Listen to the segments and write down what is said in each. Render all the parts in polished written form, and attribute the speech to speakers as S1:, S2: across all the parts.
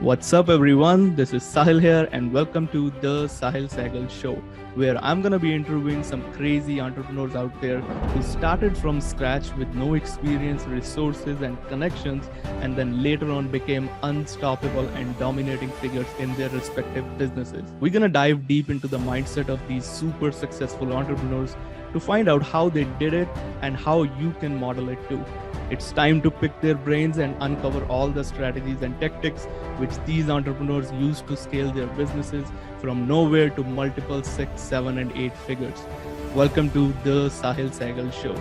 S1: What's up, everyone? This is Sahil here, and welcome to the Sahil Sehgal Show, where I'm gonna be interviewing some crazy entrepreneurs out there who started from scratch with no experience, resources, and connections, and then later on became unstoppable and dominating figures in their respective businesses. We're gonna dive deep into the mindset of these super successful entrepreneurs to find out how they did it and how you can model it too. It's time to pick their brains and uncover all the strategies and tactics which these entrepreneurs use to scale their businesses from nowhere to multiple 6, 7, and 8 figures. Welcome to the Sahil Sehgal Show.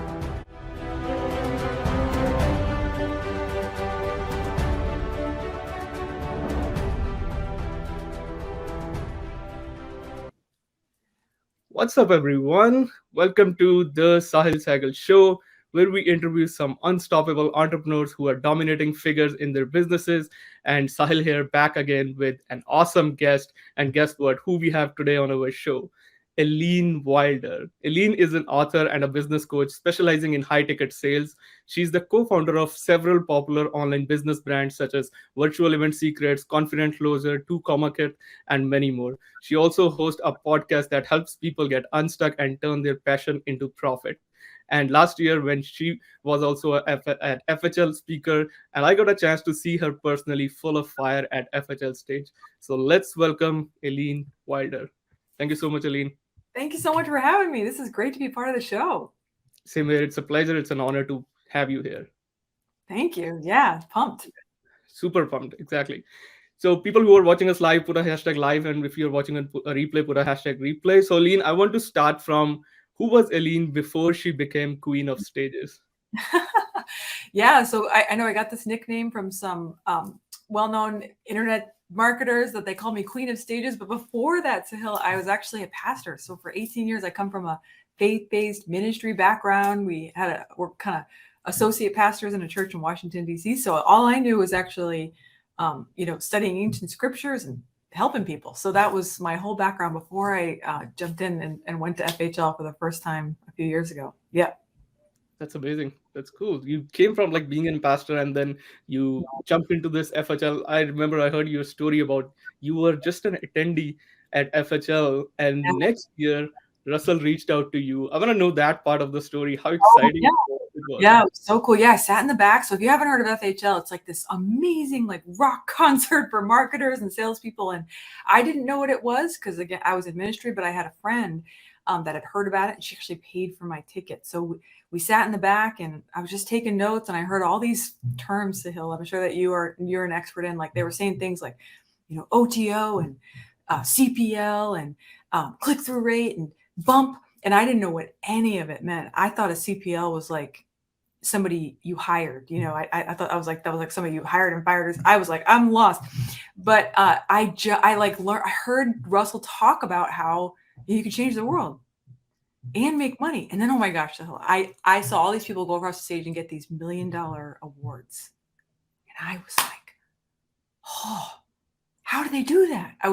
S1: What's up, everyone? Welcome to the Sahil Sehgal Show, where we interview some unstoppable entrepreneurs who are dominating figures in their businesses. And Sahil here, back again with an awesome guest. And guess what? Who we have today on our show? Eileen Wilder. Eileen is an author and a business coach specializing in high ticket sales. She's the co founder of several popular online business brands such as Virtual Event Secrets, Confident Closer, 2 Kit, and many more. She also hosts a podcast that helps people get unstuck and turn their passion into profit. And last year, when she was also an FHL speaker, and I got a chance to see her personally full of fire at FHL stage. So let's welcome Eileen Wilder. Thank you so much, Eileen.
S2: Thank you so much for having me. This is great to be part of the show.
S1: Same here. It's a pleasure. It's an honor to have you here.
S2: Thank you. Yeah, pumped.
S1: Super pumped. Exactly. So people who are watching us live, put a hashtag live, and if you're watching a replay, put a hashtag replay. So, Eileen, I want to start from who was Eileen before she became queen of stages?
S2: Yeah, so I know I got this nickname from some well-known internet marketers that they call me Queen of Stages. But before that, Sahil, I was actually a pastor. So for 18 years, I come from a faith-based ministry background. We're kind of associate pastors in a church in Washington, D.C. So all I knew was actually, studying ancient scriptures and helping people. So that was my whole background before I jumped in and went to FHL for the first time a few years ago. Yeah.
S1: That's amazing. That's cool. You came from like being a pastor and then you jumped into this FHL. I remember I heard your story about you were just an attendee at FHL, and next year Russell reached out to you. I want to know that part of the story, how
S2: Oh,
S1: exciting
S2: yeah.
S1: it was.
S2: Yeah, it was so cool. Yeah, I sat in the back. So if you haven't heard of FHL, it's like this amazing like rock concert for marketers and salespeople. And I didn't know what it was because again, I was in ministry, but I had a friend that had heard about it, and she actually paid for my ticket. So we sat in the back, and I was just taking notes, and I heard all these terms, Sahil. I'm sure that you're an expert in. Like they were saying things like, OTO and CPL and click through rate and bump. And I didn't know what any of it meant. I thought a CPL was like somebody you hired. I thought that was like somebody you hired and fired. I was like, I'm lost. But I learned. I heard Russell talk about how you could change the world and make money. And then, oh my gosh, I saw all these people go across the stage and get these $1 million awards, and I was like, oh, how do they do that? I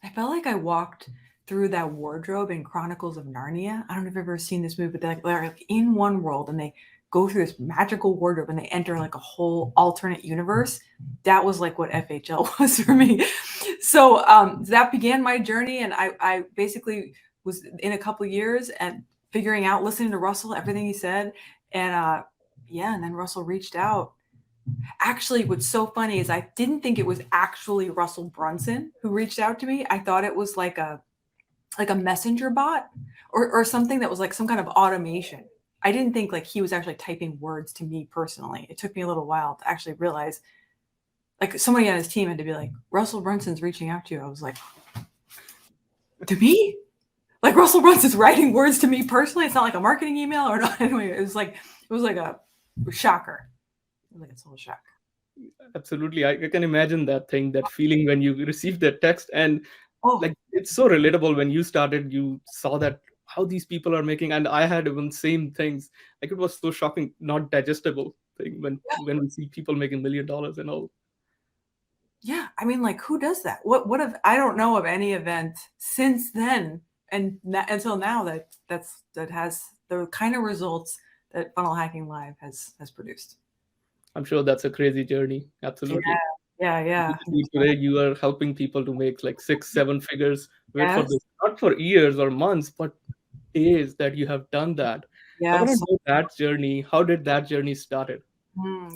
S2: felt like I walked through that wardrobe in Chronicles of Narnia. I don't know if you've ever seen this movie, but they're like in one world and they go through this magical wardrobe and they enter like a whole alternate universe. That was like what FHL was for me. So that began my journey. And I basically was in a couple of years and figuring out, listening to Russell, everything he said. And and then Russell reached out. Actually, what's so funny is I didn't think it was actually Russell Brunson who reached out to me. I thought it was like a messenger bot or something that was like some kind of automation. I didn't think like he was actually typing words to me personally. It took me a little while to actually realize, like somebody on his team had to be like, Russell Brunson's reaching out to you. I was like, to me? Like Russell Brunson's writing words to me personally? It's not like a marketing email or not. Anyway, it was like a shocker. It was like a total shock.
S1: Absolutely. I can imagine that thing, that feeling when you receive that text. And like it's so relatable. When you started, you saw that how these people are making, and I had even same things. Like it was so shocking, not digestible thing when we see people making $1 million and all.
S2: Yeah, I mean, like, who does that? What if I don't know of any event since then and until now that has the kind of results that Funnel Hacking Live has produced.
S1: I'm sure that's a crazy journey. Absolutely.
S2: Yeah,
S1: You
S2: yeah.
S1: see today you are helping people to make like 6 7 figures. Wait for
S2: Yes.
S1: this, not for years or months, but days that you have done that. So I want
S2: Yes.
S1: to know that journey. How did that journey started?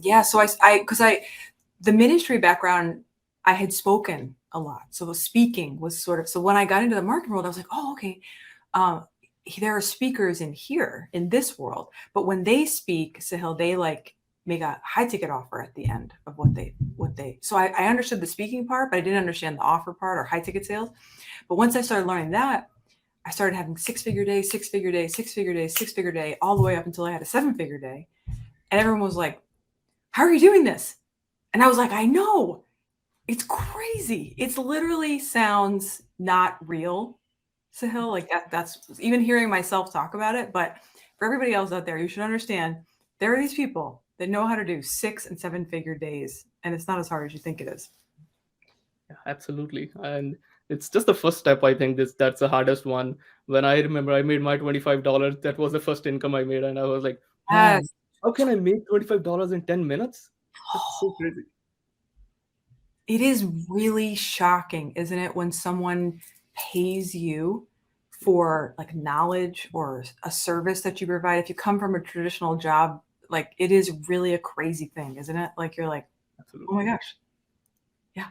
S2: Yeah. So because the ministry background, I had spoken a lot. So the speaking was sort of, so when I got into the marketing world, I was like, oh, okay. Um, there are speakers in here in this world, but when they speak, Sahil, they like make a high ticket offer at the end of what they. So I understood the speaking part, but I didn't understand the offer part or high ticket sales. But once I started learning that, I started having 6 figure days, 6 figure days, 6 figure days, 6 figure day, all the way up until I had a 7 figure day. And everyone was like, how are you doing this? And I was like, I know. It's crazy. It's literally sounds not real, Sahil. Like that's even hearing myself talk about it. But for everybody else out there, you should understand there are these people that know how to do 6 and 7 figure days, and it's not as hard as you think it is.
S1: Yeah, absolutely. And it's just the first step. I think that's the hardest one. When I remember I made my $25, that was the first income I made, and I was like, man,
S2: Yes.
S1: how can I make $25 in 10 minutes? That's so crazy.
S2: It is really shocking, isn't it, when someone pays you for like knowledge or a service that you provide? If you come from a traditional job, like it is really a crazy thing, isn't it? Like you're like, oh my
S1: Absolutely.
S2: gosh, yeah,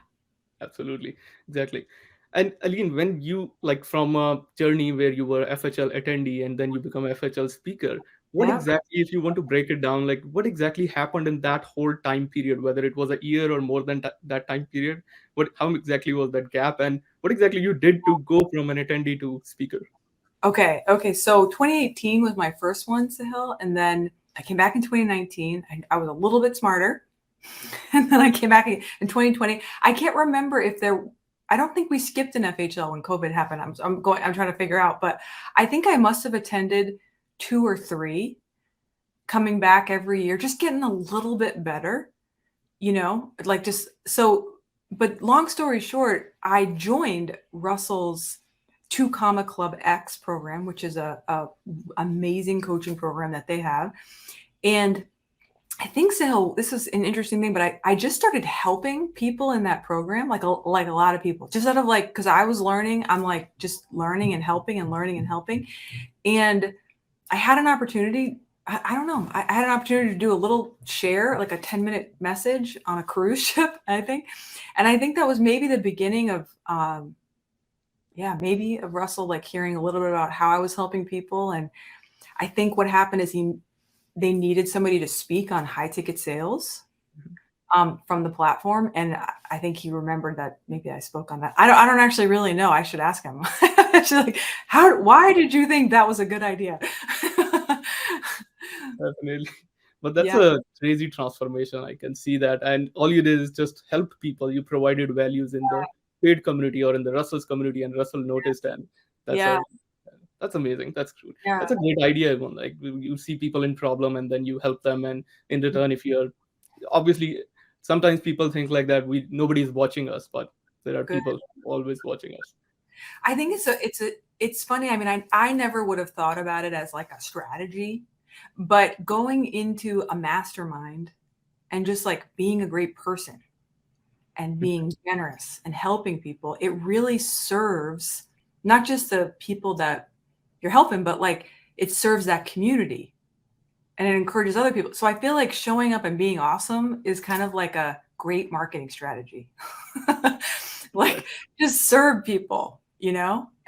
S1: Absolutely, exactly. And Aline, when you like from a journey where you were FHL attendee and then you become FHL speaker, what
S2: yeah.
S1: exactly, if you want to break it down, like what exactly happened in that whole time period, whether it was a year or more than that time period? What, how exactly was that gap, and what exactly you did to go from an attendee to speaker?
S2: Okay, okay. So 2018 was my first one, Sahil, and then I came back in 2019. I was a little bit smarter, and then I came back in 2020. I can't remember if there. I don't think we skipped an FHL when COVID happened. I'm going. I'm trying to figure out, but I think I must have attended two or three, coming back every year, just getting a little bit better. Like just so. But long story short, I joined Russell's Two Comma Club X program, which is a amazing coaching program that they have, and I think so. This is an interesting thing, but I just started helping people in that program, like a lot of people, just out of like because I was learning. I'm like just learning and helping and learning and helping, and I had an opportunity. I don't know. I had an opportunity to do a little share, like a 10-minute message on a cruise ship, I think, and I think that was maybe the beginning of yeah, maybe of Russell like hearing a little bit about how I was helping people, and I think what happened is they needed somebody to speak on high ticket sales from the platform, and I think he remembered that maybe I spoke on that. I don't actually really know. I should ask him. Actually, like, why did you think that was a good idea?
S1: Definitely. But that's
S2: Yeah,
S1: a crazy transformation. I can see that. And all you did is just help people. You provided values in the paid community or in the Russell's community, and Russell noticed. And that's
S2: yeah,
S1: a that's amazing. That's good.
S2: yeah.
S1: That's a great idea. Even like you see people in problem, and then you help them. And in return, if you're obviously sometimes people think like that we nobody's watching us, but there are
S2: Good.
S1: people always watching us.
S2: I think it's funny. I mean, I never would have thought about it as like a strategy, but going into a mastermind and just like being a great person and being generous and helping people, it really serves not just the people that you're helping, but like it serves that community and it encourages other people. So I feel like showing up and being awesome is kind of like a great marketing strategy. Like
S1: Exactly.
S2: just serve people,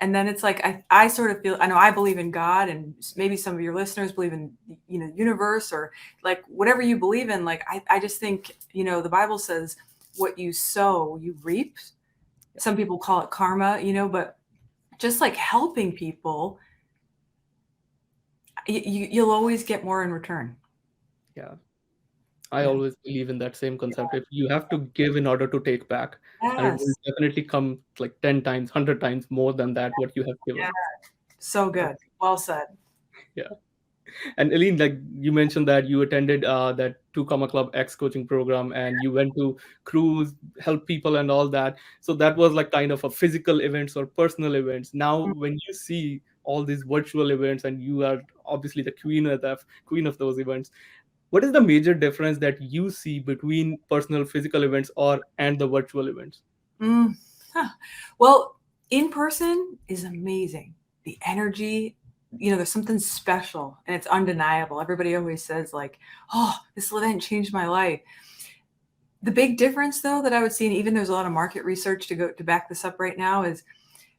S2: And then it's like I sort of feel I know I believe in God and maybe some of your listeners believe in universe or like whatever you believe in. Like I just think, the Bible says what you sow, you reap. Some people call it karma, but just like helping people, you'll always get more in return.
S1: Yeah. I
S2: Yeah.
S1: always believe in that same concept. If you have to give in order to take back, and it will
S2: Yes.
S1: definitely come like 10 times, 100 times more than that what you have
S2: Yeah.
S1: given.
S2: So
S1: Uh,
S2: good. Well said.
S1: yeah. And Eileen, like you mentioned that you attended that Two Comma Club X coaching program and you went to cruise, help people and all that. So that was like kind of a physical events or personal events. Now, when you see all these virtual events and you are obviously the queen of those events, what is the major difference that you see between personal physical events or and the virtual events?
S2: Mm, huh. Well, in person is amazing. The energy, there's something special and it's undeniable. Everybody always says, like, oh, this event changed my life. The big difference, though, that I would see, and even there's a lot of market research to back this up right now, is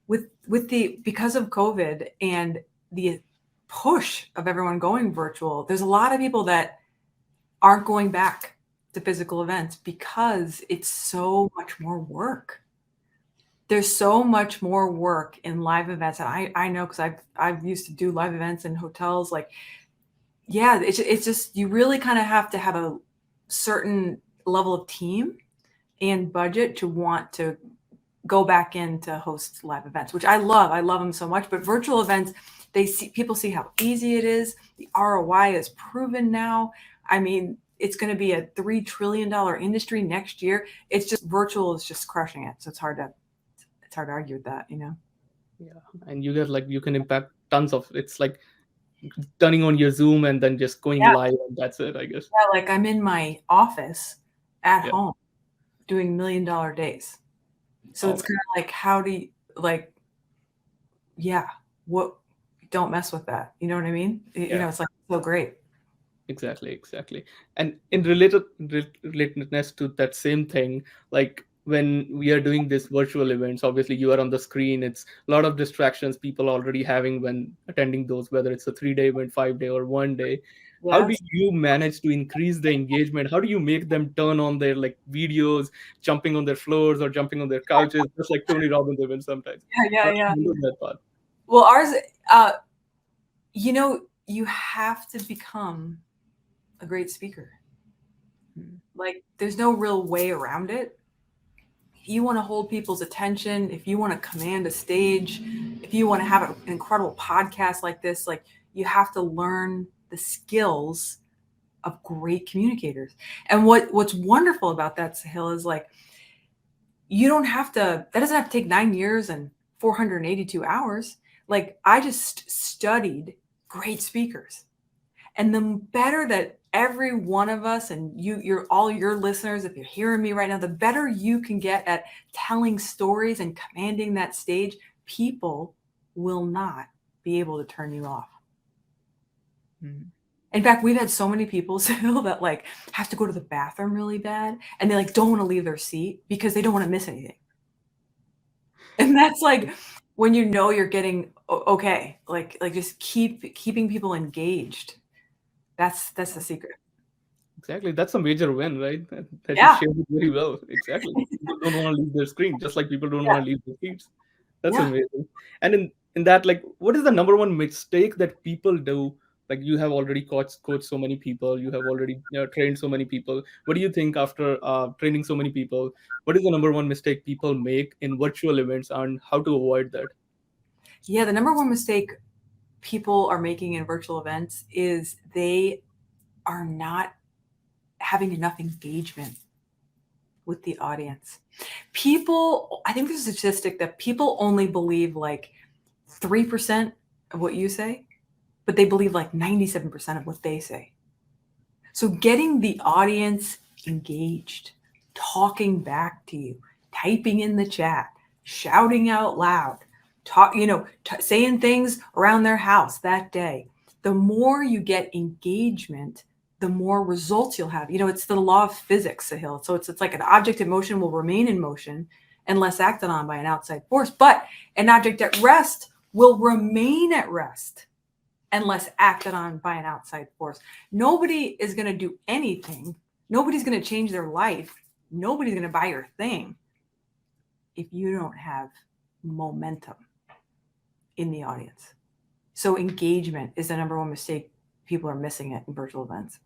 S2: because of COVID and the push of everyone going virtual, there's a lot of people that aren't going back to physical events because it's so much more work. There's so much more work in live events. And I know, because I've used to do live events in hotels. Like, yeah, it's just, you really kind of have to have a certain level of team and budget to want to go back in to host live events, which I love. I love them so much. But virtual events, people see how easy it is. The ROI is proven now. I mean, it's going to be a $3 trillion industry next year. It's just, virtual is just crushing it. So it's hard to argue with that,
S1: Yeah, and you get like you can impact tons of, it's like turning on your Zoom and then just going
S2: Yeah.
S1: live, and that's it, I guess.
S2: Yeah, like I'm in my office at
S1: Yeah.
S2: home doing $1 million days. So
S1: Oh,
S2: it's kind of like, how do you, like, yeah, what, don't mess with that. You know what I mean?
S1: yeah.
S2: It's like so great.
S1: Exactly, exactly. And in relatedness to that same thing, like when we are doing this virtual events, obviously you are on the screen. It's a lot of distractions people already having when attending those, whether it's a 3 day event, 5 day, or 1 day. How do
S2: Yes.
S1: you manage to increase the engagement? How do you make them turn on their like videos, jumping on their floors or jumping on their couches, just like Tony Robbins events sometimes?
S2: Yeah,
S1: How
S2: yeah,
S1: do
S2: yeah.
S1: you handle that part?
S2: Well, ours, uh, you have to become a great speaker.
S1: Hmm.
S2: Like, there's no real way around it. If you want to hold people's attention, if you want to command a stage, if you want to have an incredible podcast like this, like, you have to learn the skills of great communicators. And what's wonderful about that, Sahil, is like, you don't have to, that doesn't have to take 9 years and 482 hours. Like, I just studied great speakers. And the better that every one of us, and you're all your listeners, if you're hearing me right now, the better you can get at telling stories and commanding that stage, people will not be able to turn you off.
S1: Hmm.
S2: In fact, we've had so many people still that like have to go to the bathroom really bad, and they like don't want to leave their seat because they don't want to miss anything. And that's like when you're getting okay, like just keeping people engaged. That's the secret.
S1: Exactly. That's a major win, right? That you
S2: Yeah.
S1: shared it very well. Exactly. People don't want to leave their screen, just like people don't
S2: Yeah.
S1: want to leave their seats. That's
S2: Yeah.
S1: amazing. And in that, like, what is the number one mistake that people do? Like, you have already coached so many people, you have already trained so many people. What do you think after training so many people? What is the number one mistake people make in virtual events, and how to avoid that?
S2: Yeah. The number one mistake people are making in virtual events is they are not having enough engagement with the audience. People, I think there's a statistic that people only believe like 3% of what you say, but they believe like 97% of what they say. So getting the audience engaged, talking back to you, typing in the chat, shouting out loud, saying things around their house that day. The more you get engagement, the more results you'll have. It's the law of physics, Sahil. So it's like an object in motion will remain in motion unless acted on by an outside force, but an object at rest will remain at rest unless acted on by an outside force. Nobody is going to do anything. Nobody's going to change their life. Nobody's going to buy your thing if you don't have momentum in the audience. So engagement is the number one mistake people are missing it in virtual events.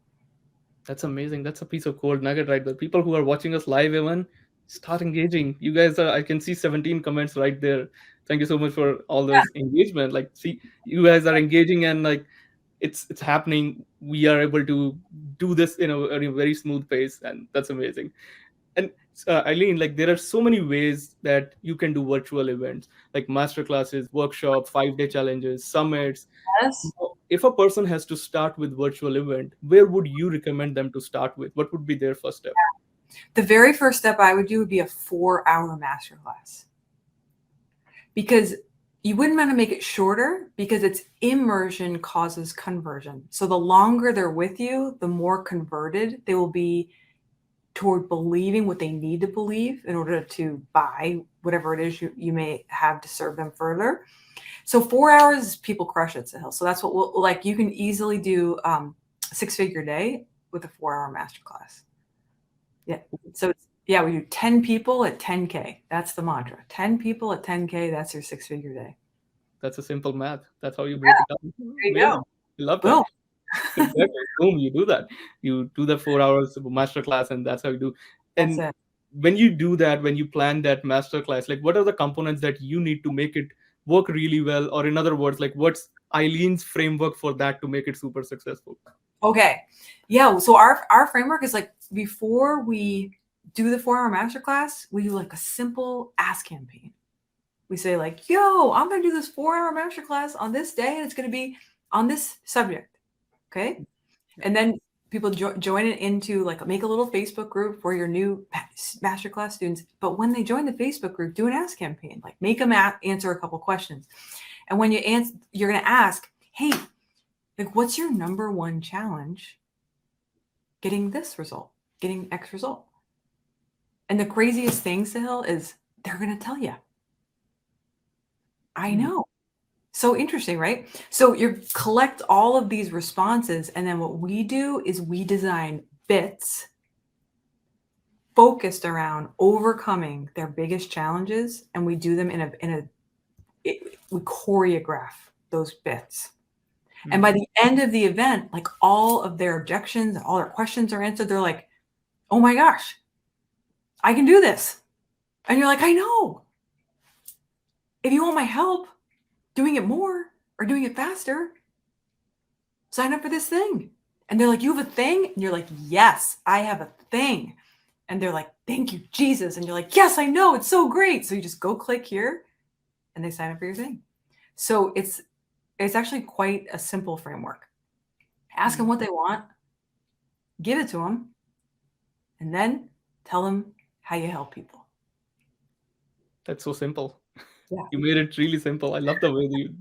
S1: That's amazing. That's a piece of gold nugget right there. People who are watching us live, even start engaging. You guys are, I can see 17 comments right there. Thank you so much for all
S2: Yeah.
S1: those engagement. Like, see, you guys are engaging, and like it's happening. We are able to do this in a very smooth pace, and that's amazing. And Eileen, like there are so many ways that you can do virtual events, like master classes, workshop, 5 day challenges, summits.
S2: Yes.
S1: if a person has to start with virtual event, where would you recommend them to start with? What would be their first step?
S2: The very first step I would do would be a 4-hour masterclass, because you wouldn't want to make it shorter, because it's immersion causes conversion. So the longer they're with you, the more converted they will be toward believing what they need to believe in order to buy whatever it is you may have to serve them further. So 4 hours, people crush it, Sahil. So that's what we'll like. You can easily do a 6-figure day with a 4-hour masterclass. Yeah. So yeah, we do 10 people at 10K. That's the mantra. 10 people at 10K. That's your 6-figure day.
S1: That's a simple math. That's how you break
S2: Yeah,
S1: it down.
S2: there you
S1: Amazing.
S2: go.
S1: I love that.
S2: Boom.
S1: Exactly. Boom, you do that. You do the 4 hours of masterclass, and that's how you do.
S2: That's
S1: And
S2: it.
S1: when you do that, when you plan that masterclass, like what are the components that you need to make it work really well? Or in other words, like what's Eileen's framework for that to make it super successful?
S2: Okay. Yeah. So our framework is like, before we do the 4-hour masterclass, we do like a simple ask campaign. We say like, yo, I'm going to do this 4-hour masterclass on this day, and it's going to be on this subject. Okay. And then people join it into like, make a little Facebook group for your new masterclass students. But when they join the Facebook group, do an ask campaign, like make them answer a couple questions. And when you answer, you're going to ask, hey, like, what's your number one challenge getting this result, getting X result? And the craziest thing, Sahil, is they're going to tell you. I know. So interesting, right? So you collect all of these responses, and then what we do is we design bits focused around overcoming their biggest challenges, and we do them we choreograph those bits. And by the end of the event, like all of their objections, all their questions are answered. They're like, oh my gosh, I can do this. And you're like, I know. If you want my help doing it more or doing it faster, sign up for this thing. And they're like, you have a thing? And you're like, yes, I have a thing. And they're like, thank you, Jesus. And you're like, yes, I know. It's so great. So you just go click here and they sign up for your thing. So it's actually quite a simple framework. Ask them what they want, give it to them, and then tell them how you help people.
S1: That's so simple.
S2: Yeah.
S1: You made it really simple. I love the way you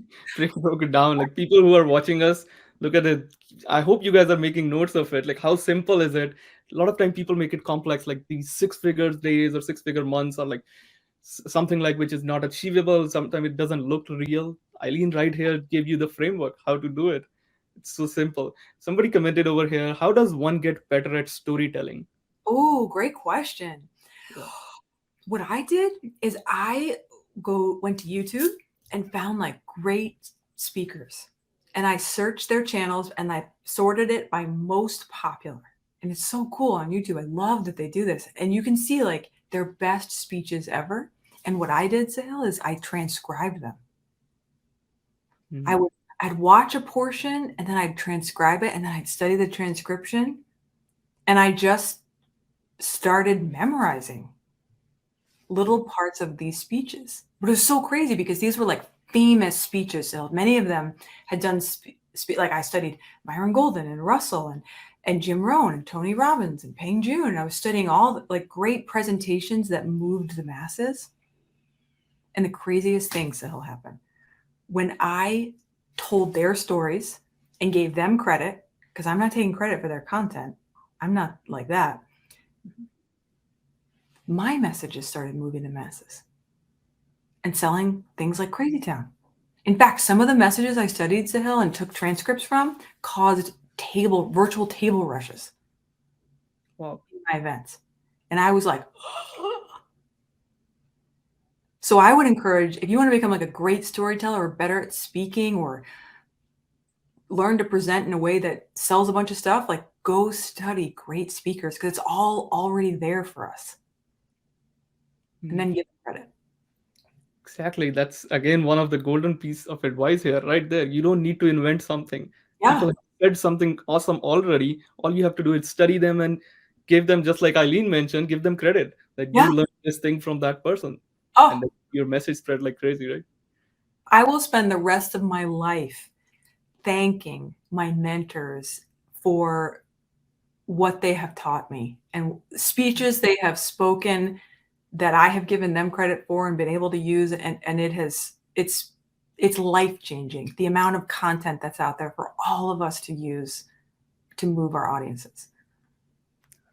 S1: broke it down. Like people who are watching us, look at it. I hope you guys are making notes of it. Like how simple is it? A lot of time people make it complex, like these 6-figure days or 6-figure months, or like something like which is not achievable. Sometimes it doesn't look real. Eileen right here gave you the framework how to do it. It's so simple. Somebody commented over here, how does one get better at storytelling?
S2: Oh, great question.
S1: Yeah.
S2: What I did is I went to YouTube and found like great speakers, and I searched their channels and I sorted it by most popular. And it's so cool on YouTube. I love that they do this. And you can see like their best speeches ever. And what I did, Sahil, is I transcribed them. I'd watch a portion and then I'd transcribe it, and then I'd study the transcription, and I just started memorizing little parts of these speeches. But it was so crazy because these were like famous speeches. So many of them had done like I studied Myron Golden and Russell and Jim Rohn and Tony Robbins and Peng Joon. And I was studying all the, like great presentations that moved the masses. And the craziest things that'll happen when I told their stories and gave them credit, because I'm not taking credit for their content. I'm not like that. My messages started moving the masses and selling things like Crazy Town. In fact, some of the messages I studied, Sahil, and took transcripts from caused virtual table rushes.
S1: Wow.
S2: In my events. And I was like, so I would encourage, if you want to become like a great storyteller or better at speaking or learn to present in a way that sells a bunch of stuff, like go study great speakers, because it's all already there for us. And then give them credit.
S1: Exactly. That's again one of the golden piece of advice here, right there. You don't need to invent something.
S2: Yeah.
S1: People have said something awesome already. All you have to do is study them and give them, just like Eileen mentioned, give them credit that you learned this thing from that person. And then your message spread like crazy, right?
S2: I will spend the rest of my life thanking my mentors for what they have taught me and speeches they have spoken that I have given them credit for and been able to use, and it's life changing. The amount of content that's out there for all of us to use to move our audiences.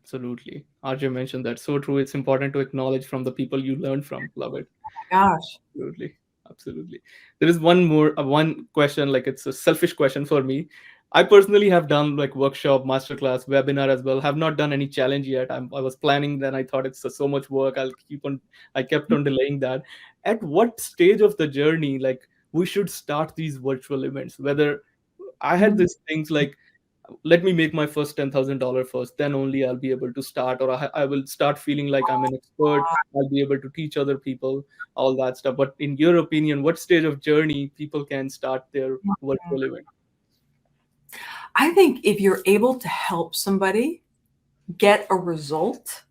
S1: Absolutely. RJ mentioned that. So true. It's important to acknowledge from the people you learn from. Love it.
S2: My gosh.
S1: Absolutely. Absolutely. There is one question, like it's a selfish question for me. I personally have done like workshop, masterclass, webinar as well. Have not done any challenge yet. I was planning, then I thought it's so much work. I kept on delaying that. At what stage of the journey, like we should start these virtual events? Whether I had
S2: Mhm.
S1: these things like, let me make my first $10,000 first, then only I'll be able to start, or I will start feeling like I'm an expert. I'll be able to teach other people, all that stuff. But in your opinion, what stage of journey people can start their virtual event?
S2: I think if you're able to help somebody get a result,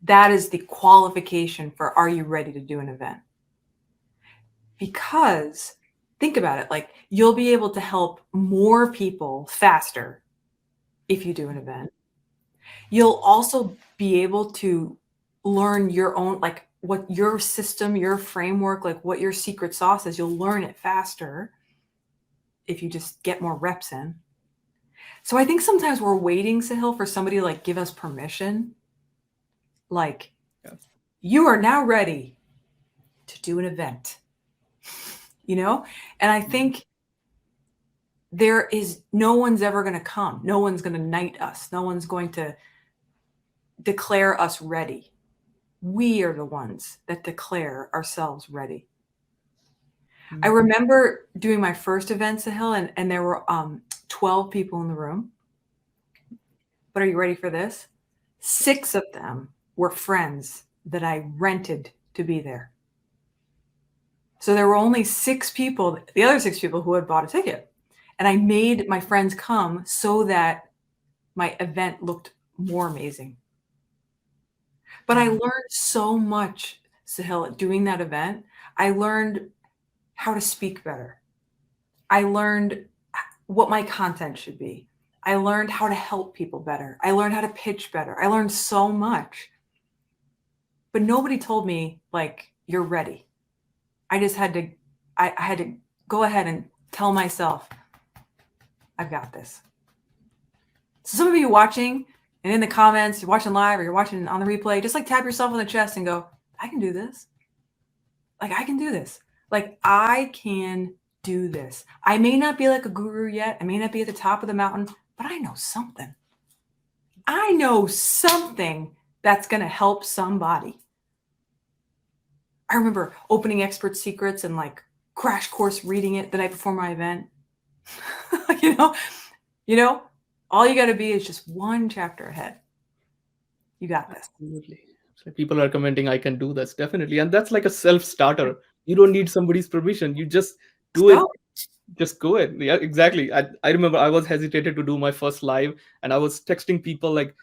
S2: that is the qualification for are you ready to do an event? Because think about it, like you'll be able to help more people faster if you do an event. You'll also be able to learn your own, like what your system, your framework, like what your secret sauce is. You'll learn it faster if you just get more reps in. So I think sometimes we're waiting, Sahil, for somebody to like give us permission. Like,
S1: Yeah.
S2: you are now ready to do an event, you know? And I think there is no one's ever going to come. No one's going to knight us. No one's going to declare us ready. We are the ones that declare ourselves ready. I
S1: Mm.
S2: remember doing my first event, Sahil, and there were 12 people in the room. But are you ready for this? 6 of them were friends that I rented to be there. So there were only 6 people, the other 6 people who had bought a ticket. And I made my friends come so that my event looked more amazing. But I
S1: Mm.
S2: learned so much, Sahil, at doing that event. I learned how to speak better. I learned what my content should be. I learned how to help people better. I learned how to pitch better. I learned so much. But nobody told me like you're ready. I just had to I had to go ahead and tell myself I've got this. So some of you watching and in the comments, you're watching live or you're watching on the replay, just like tap yourself on the chest and go, I can do this. Like I can do this. Like I can do this. I may not be like a guru yet. I may not be at the top of the mountain, but I know something. I know something that's going to help somebody. I remember opening Expert Secrets and like crash course reading it the night before my event. you know, you know, all you got to be is just one chapter ahead. You got this.
S1: Absolutely. So people are commenting, I can do this, definitely. And that's like a self starter. You don't need somebody's permission. You just
S2: Just
S1: do it.
S2: go.
S1: Just go it. Yeah, exactly. I remember I was hesitated to do my first live, and I was texting people like,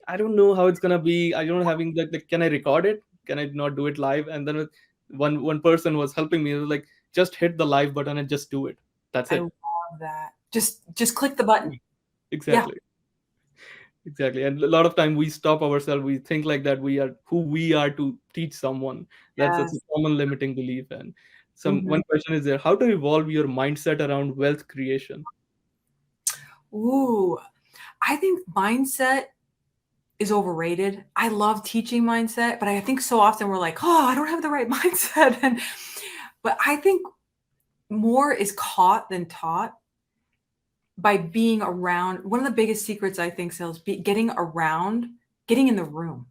S1: I don't know how it's gonna be. I don't having like can I record it? Can I not do it live? And then one person was helping me. It was like, just hit the live button and just do it. That's
S2: I
S1: it.
S2: love that. Just click the button. Yeah.
S1: Exactly. Exactly. And a lot of time we stop ourselves. We think like that we are who we are to teach someone. That's a
S2: Yes.
S1: common limiting belief. And
S2: Mhm.
S1: one question is there: how to evolve your mindset around wealth creation?
S2: Ooh, I think mindset is overrated. I love teaching mindset, but I think so often we're like, "Oh, I don't have the right mindset." But I think more is caught than taught by being around. One of the biggest secrets I think sales getting around, getting in the room.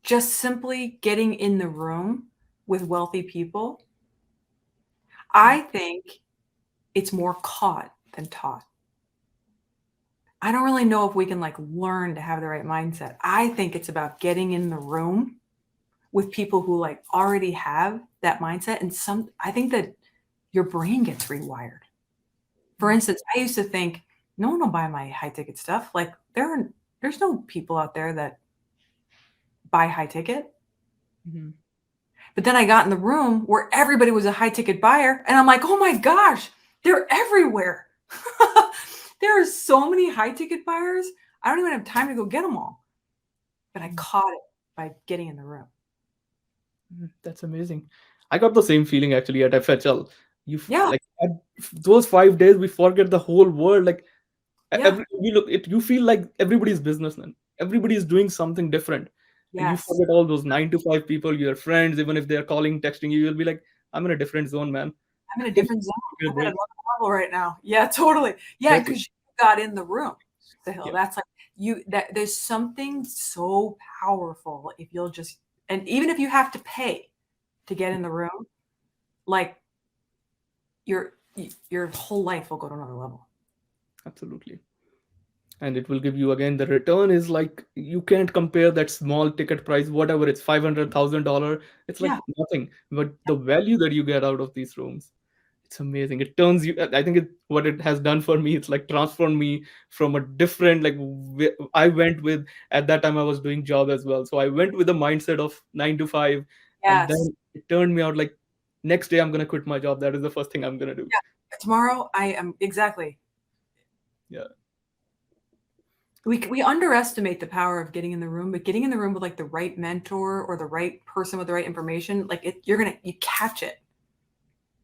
S2: Just simply getting in the room with wealthy people. I think it's more caught than taught. I don't really know if we can like learn to have the right mindset. I think it's about getting in the room with people who like already have that mindset, and some I think that your brain gets rewired. For instance, I used to think no one will buy my high ticket stuff. Like there's no people out there that buy high ticket.
S1: Mhm.
S2: But then I got in the room where everybody was a high ticket buyer, and I'm like, oh my gosh, They're everywhere. There are so many high ticket buyers. I don't even have time to go get them all. But I caught it by getting in the room.
S1: That's amazing. I got the same feeling actually at FHL.
S2: Yeah.
S1: Like at those 5 days, we forget the whole world. Like
S2: Yeah.
S1: every you look it, you feel like everybody's businessman. Everybody is doing something different, and you
S2: Yes.
S1: forget all those 9 to 5 people, your friends. Even if they're calling, texting you, you'll be like, "I'm in a different zone, man."
S2: I'm in a different zone.
S1: You're
S2: I'm at
S1: doing
S2: another level right now. Yeah, totally. Yeah,
S1: exactly.
S2: because you got in the room, Sahil.
S1: Yeah,
S2: That's like that there's something so powerful if you'll just, and even if you have to pay to get in the room, like your your whole life will go to another level.
S1: absolutely. And it will give you again the return is like you can't compare that small ticket price, whatever it's $500,000. It's like
S2: Yeah.
S1: nothing, but the value that you get out of these rooms, it's amazing. It turns you. I think what it has done for me, it's like transformed me from a different I went with at that time I was doing job as well, so I went with a mindset of 9 to 5, and
S2: Yes.
S1: then it turned me out like next day I'm gonna quit my job. That is the first thing I'm gonna do.
S2: Yeah. Tomorrow I am exactly.
S1: Yeah,
S2: We underestimate the power of getting in the room, but getting in the room with like the right mentor or the right person with the right information, like you catch it.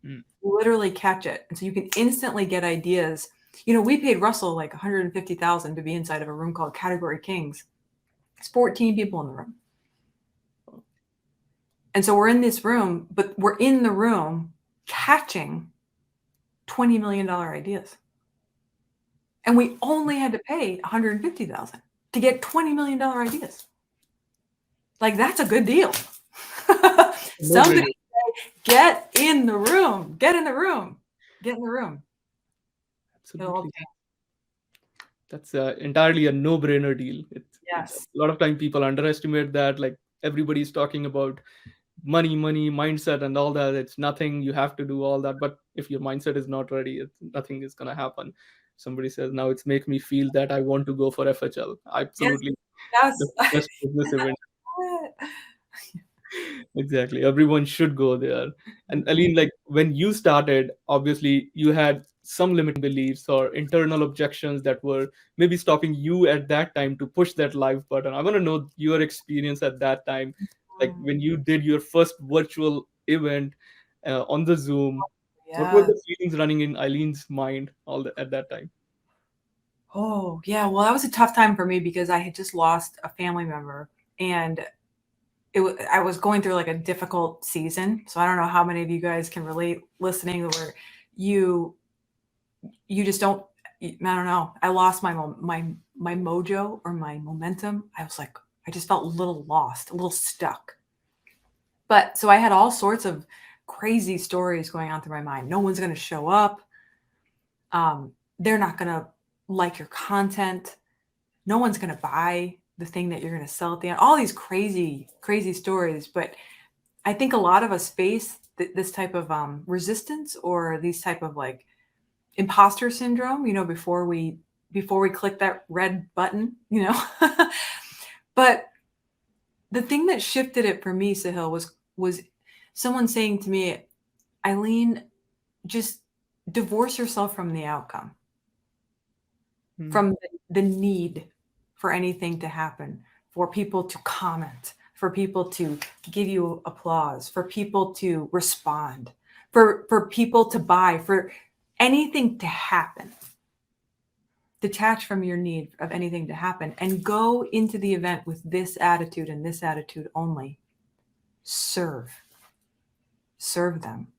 S1: mm,
S2: Literally catch it. And so you can instantly get ideas. We paid Russell like 150,000 to be inside of a room called Category Kings. It's 14 people in the room. And so we're in this room, but we're in the room catching $20 million ideas. And we only had to pay 150,000 to get $20 million ideas. Like that's a good deal.
S1: no brainer.
S2: Somebody get in the room. Get in the room. Get in the room. It'll all
S1: Absolutely.
S2: change.
S1: That's entirely a no-brainer deal. A
S2: Yes.
S1: lot of time people underestimate that. Like everybody's talking about money, mindset, and all that. It's nothing. You have to do all that, but if your mindset is not ready, nothing is gonna happen. Somebody says now it's make me feel that I want to go for FHL.
S2: Yes.
S1: Absolutely, the
S2: Yes.
S1: best business event. Exactly. Everyone should go there. And
S2: Mhm.
S1: Aline, like when you started, obviously you had some limiting beliefs or internal objections that were maybe stopping you at that time to push that live button. I want to know your experience at that time, like when you did your first virtual event on the Zoom. What were
S2: Yeah.
S1: the feelings running in Eileen's mind at that time?
S2: Oh, yeah. Well, that was a tough time for me because I had just lost a family member, and I was going through like a difficult season. So I don't know how many of you guys can relate listening, where you you just don't. I don't know. I lost my mojo or my momentum. I was like, I just felt a little lost, a little stuck. But so I had all sorts of crazy stories going on through my mind. No one's going to show up. They're not going to like your content. No one's going to buy the thing that you're going to sell at the end. All these crazy, crazy stories. But I think a lot of us face this type of resistance or these type of like imposter syndrome, before we click that red button. But the thing that shifted it for me, Sahil, was someone saying to me, Eileen, just divorce yourself from the outcome,
S1: Hmm.
S2: from the need for anything to happen, for people to comment, for people to give you applause, for people to respond, for people to buy, for anything to happen. Detach from your need of anything to happen and go into the event with this attitude and this attitude only. Serve. Serve them.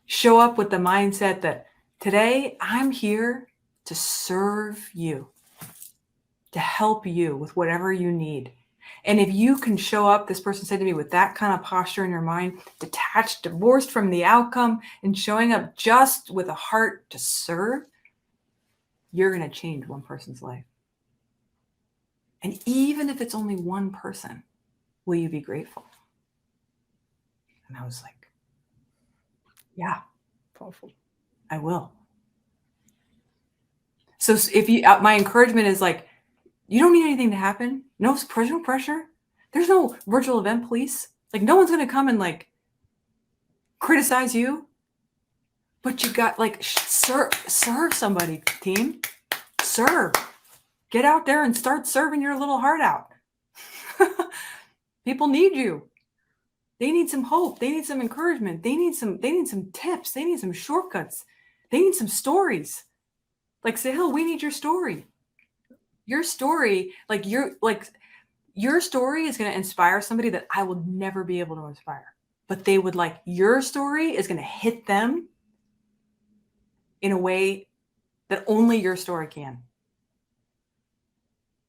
S2: Show up with the mindset that today I'm here to serve you, to help you with whatever you need. And if you can show up, this person said to me, with that kind of posture in your mind, detached, divorced from the outcome, and showing up just with a heart to serve, you're going to change one person's life. And even if it's only one person, will you be grateful? And I was like, yeah,
S1: Powerful.
S2: I will. So if you, my encouragement is like, you don't need anything to happen. No pressure. There's no virtual event police. Like no one's going to come and like criticize you. But you got like serve somebody, team. Serve. Get out there and start serving your little heart out. People need you. They need some hope. They need some encouragement. They need some tips. They need some shortcuts. They need some stories. Like Sahil, we need your story. Your story, your story is going to inspire somebody that I will never be able to inspire. But they would like your story is going to hit them in a way that only your story can.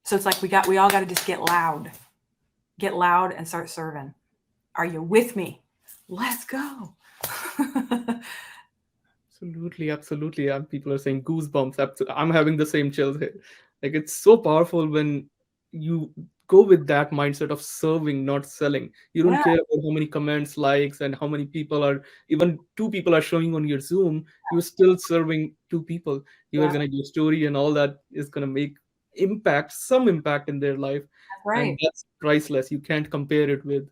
S2: So it's like we all got to just get loud and start serving. Are you with me? Let's go.
S1: Absolutely. And people are saying goosebumps. I'm having the same chills here. Like, it's so powerful when you go with that mindset of serving, not selling. You don't
S2: Yeah,
S1: care about how many comments, likes, and how many people are, even two people are showing on your Zoom. You're still serving two people. You are
S2: yeah,
S1: gonna your story and all that is gonna make some impact in their life,
S2: that's
S1: and
S2: right.
S1: that's priceless. You can't compare it with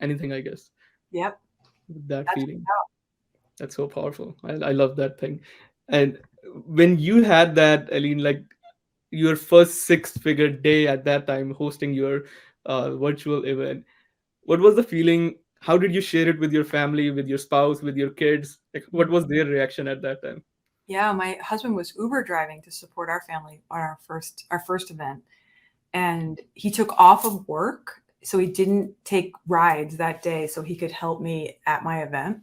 S1: anything, I guess.
S2: Yep.
S1: With that
S2: That's
S1: feeling. That's so powerful. I love that thing. And when you had that, Eileen, like your first six-figure day at that time hosting your virtual event, what was the feeling? How did you share it with your family, with your spouse, with your kids? Like, what was their reaction at that time?
S2: Yeah, my husband was Uber driving to support our family on our first event. And he took off of work, so he didn't take rides that day so he could help me at my event.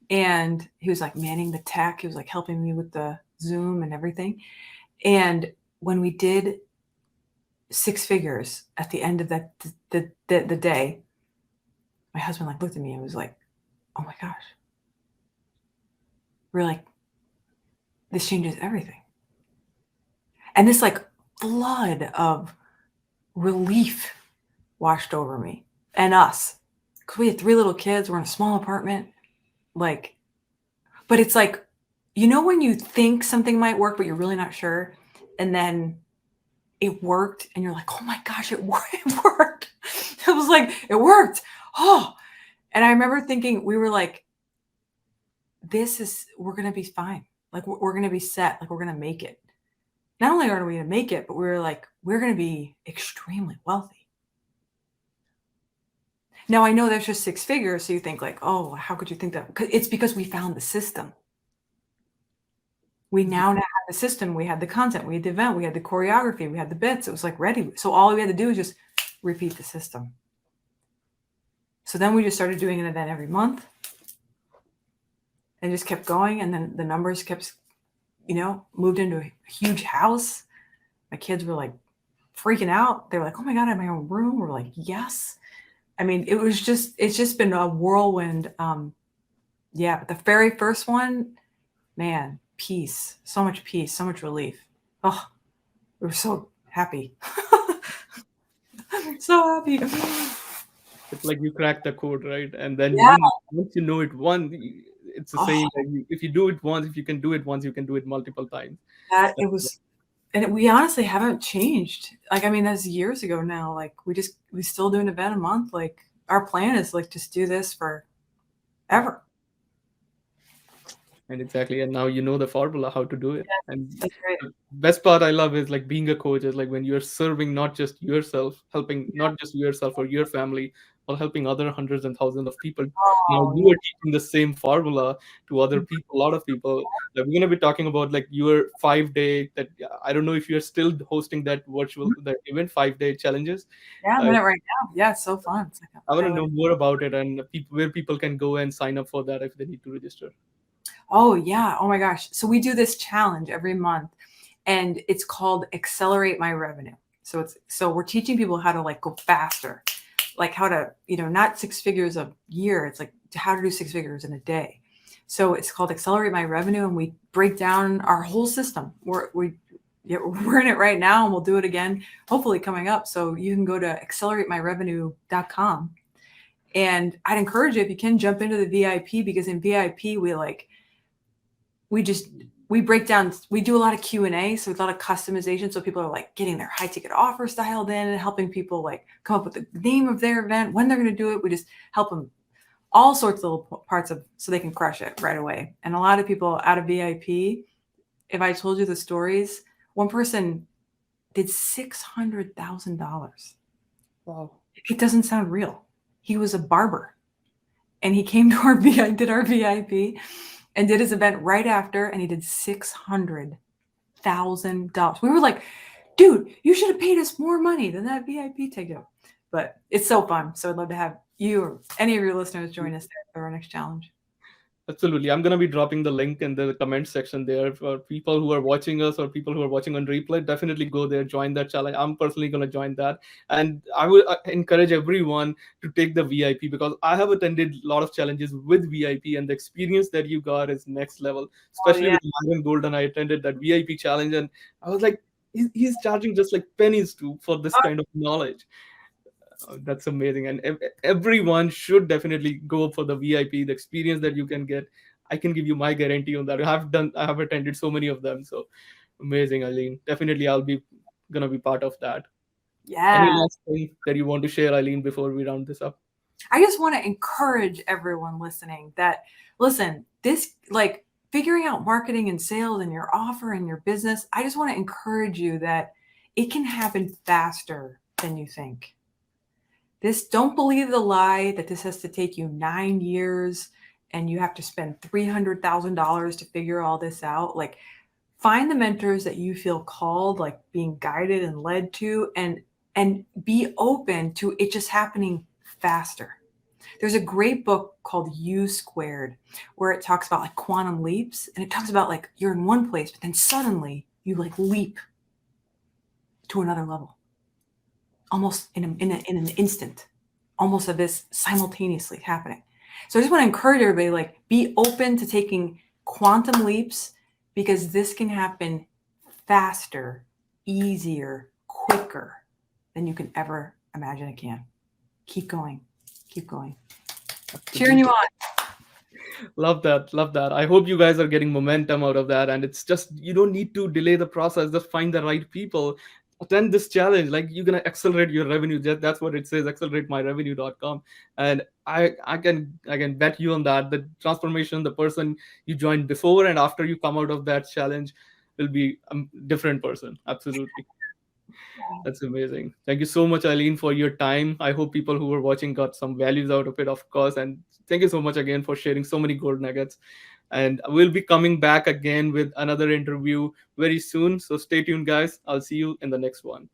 S2: And he was like manning the tech. He was like helping me with the Zoom and everything. And when we did six figures at the end of the day, my husband like looked at me and was like, "Oh my gosh, we're like, this changes everything." And this like flood of relief washed over me and us. Because we had three little kids, we're in a small apartment. Like, but it's like, when you think something might work, but you're really not sure, and then it worked, and you're like, oh my gosh, it worked. It worked. It was like, it worked. Oh, and I remember thinking, we were like, we're going to be fine. Like, we're going to be set. Like, we're going to make it. Not only are we going to make it, but we were like, we're going to be extremely wealthy. Now, I know that's just six figures. So you think like, oh, how could you think that? It's because we found the system. We now have the system. We had the content. We had the event. We had the choreography. We had the bits. It was like ready. So all we had to do was just repeat the system. So then we just started doing an event every month and just kept going. And then the numbers kept, moved into a huge house. My kids were like freaking out. They were like, oh my God, I have my own room. We're like, yes. I mean, it's just been a whirlwind. Yeah, but the very first one, man, peace, so much relief. Oh, we were so happy. So happy.
S1: It's like you crack the code, right? And then
S2: Yeah.
S1: once you know it once, it's the
S2: Oh,
S1: same. Like if you do it once, if you can do it once, you can do it multiple times.
S2: that it was, and we honestly haven't changed. Like, I mean, that's years ago now. Like, we still do an event a month. Like, our plan is like just do this for ever.
S1: And exactly, and now you know the formula how to do it.
S2: Yes,
S1: And
S2: that's right.
S1: the best part I love is like being a coach is like when you're serving not just yourself, helping not just yourself or your family, or helping other hundreds and thousands of people. Now
S2: Oh,
S1: you are teaching the same formula to other people, a lot of people. Like, we're gonna be talking about like your 5 day that I don't know if you're still hosting that virtual that event 5 day challenges.
S2: yeah, I'm
S1: Uh,
S2: in it right now. Yeah, it's so fun. It's like
S1: I want to
S2: I like.
S1: know more about it and where people can go and sign up for that if they need to register.
S2: Oh yeah. Oh my gosh. So we do this challenge every month, and it's called Accelerate My Revenue. So we're teaching people how to like go faster, like how to, not six figures a year. It's like how to do six figures in a day. So it's called Accelerate My Revenue, and we break down our whole system. We're in it right now, and we'll do it again, hopefully coming up. So you can go to acceleratemyrevenue.com. And I'd encourage you, if you can, jump into the VIP, because in VIP we break down, we do a lot of Q&A, so a lot of customization, so people are like getting their high ticket offers dialed in and helping people like come up with the name of their event, when they're going to do it. We just help them all sorts of little parts of so they can crush it right away. And a lot of people out of VIP, if I told you the stories, one person did $600,000.
S1: Wow.
S2: It doesn't sound real. He was a barber, and he came to our did our VIP, and did his event right after, and he did $600,000. We were like, dude, you should have paid us more money than that VIP ticket. But it's so fun. So I'd love to have you or any of your listeners join us there for our next challenge.
S1: Absolutely. I'm going to be dropping the link in the comment section there for people who are watching us or people who are watching on replay. Definitely go there, join that challenge. I'm personally going to join that. And I will encourage everyone to take the VIP, because I have attended a lot of challenges with VIP, and the experience that you got is next level,
S2: Oh,
S1: especially
S2: yeah.
S1: with Myron Golden. I attended that VIP challenge, and I was like, he's charging just like pennies for this kind of knowledge. That's amazing, and everyone should definitely go for the VIP. The experience that you can get, I can give you my guarantee on that. I have attended so many of them, so amazing, Eileen. Definitely, I'll be gonna be part of that. Any
S2: Yeah.
S1: last thing that you want to share, Eileen, before we round this up?
S2: I just want to encourage everyone listening that, listen, this, like, figuring out marketing and sales and your offer and your business, I just want to encourage you that it can happen faster than you think. Don't believe the lie that this has to take you 9 years and you have to spend $300,000 to figure all this out. Like, find the mentors that you feel called, like being guided and led to, and be open to it just happening faster. There's a great book called U Squared where it talks about like quantum leaps, and it talks about like you're in one place, but then suddenly you like leap to another level, almost in an instant, almost of this simultaneously happening. So I just want to encourage everybody, like, be open to taking quantum leaps, because this can happen faster, easier, quicker than you can ever imagine it can. Keep going. Keep going. Cheering you on.
S1: Love that. Love that. I hope you guys are getting momentum out of that. And it's just, you don't need to delay the process. Just find the right people. Attend this challenge. Like, you're going to accelerate your revenue. That's what it says, acceleratemyrevenue.com. And I can bet you on that. The transformation, the person you joined before and after you come out of that challenge will be a different person. Absolutely. That's amazing. Thank you so much, Eileen, for your time. I hope people who were watching got some values out of it, of course. And thank you so much again for sharing so many gold nuggets. And we'll be coming back again with another interview very soon. So stay tuned, guys. I'll see you in the next one.